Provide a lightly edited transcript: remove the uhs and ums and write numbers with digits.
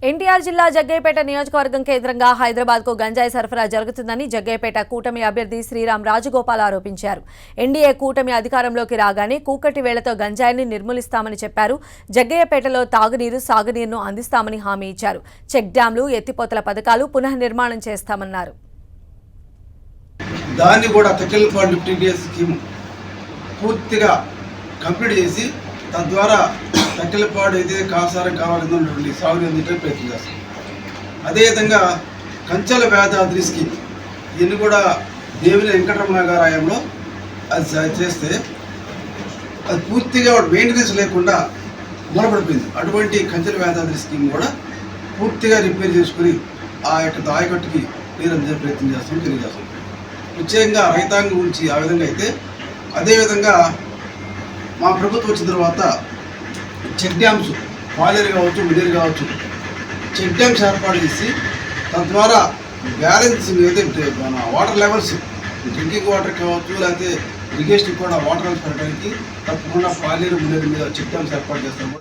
ఎన్టీఆర్ జిల్లా జగ్గయ్యపేట నియోజకవర్గం కేంద్రంగా హైదరాబాద్ కు గంజాయి సరఫరా జరుగుతుందని జగ్గయ్యపేట కూటమి అభ్యర్థి శ్రీరామ్ రాజగోపాల్ ఆరోపించారు. ఎన్డీఏ కూటమి అధికారంలోకి రాగానే కూకటి వేళతో గంజాయిని నిర్మూలిస్తామని చెప్పారు. జగ్గయ్యపేటలో తాగునీరు, సాగునీరును అందిస్తామని హామీ ఇచ్చారు. చెక్ డ్యాంలు, ఎత్తిపోతల పథకాలు పునఃనిర్మాణం చేస్తామన్నారు. దాన్ని కూడా తక్కెలపాడు లిఫ్టింగ్ స్కీమ్ పూర్తిగా కంప్లీట్ చేసి తద్వారా తక్కెలపాడు అయితే కాసారం కావాలన్నటువంటి సాగుని అందించడానికి ప్రయత్నం చేస్తాం. అదేవిధంగా కంచెల వేదాద్రి స్కీమ్ దీన్ని కూడా దేవిని వెంకటరమణ గారి ఆయంలో అది చేస్తే అది పూర్తిగా మెయింటెనెన్స్ లేకుండా మూలపడిపోయింది. అటువంటి కంచెల వేదాద్రి స్కీమ్ కూడా పూర్తిగా రిపేర్ చేసుకుని ఆ యొక్క దాయకట్టుకి నీరు అందించే ప్రయత్నం చేస్తాం, తెలియజేస్తాం. ప్రత్యేకంగా రైతాంగం గురించి ఆ విధంగా అయితే అదేవిధంగా మా ప్రభుత్వం వచ్చిన తర్వాత చెక్ డ్యామ్స్ పాలేరు కావచ్చు, మిడేరు కావచ్చు, చెక్ డ్యామ్స్ ఏర్పాటు చేసి తద్వారా బ్యాలెన్సింగ్ ఏదైతే మన వాటర్ లెవెల్స్ డ్రింకింగ్ వాటర్ కావచ్చు, లేకపోతే ఇరిగేషన్ కూడా వాటర్ లెవెల్స్ పెట్టడానికి తప్పకుండా పాలేరు, మిడేరు మీద చెక్ డ్యామ్స్ ఏర్పాటు చేస్తాము.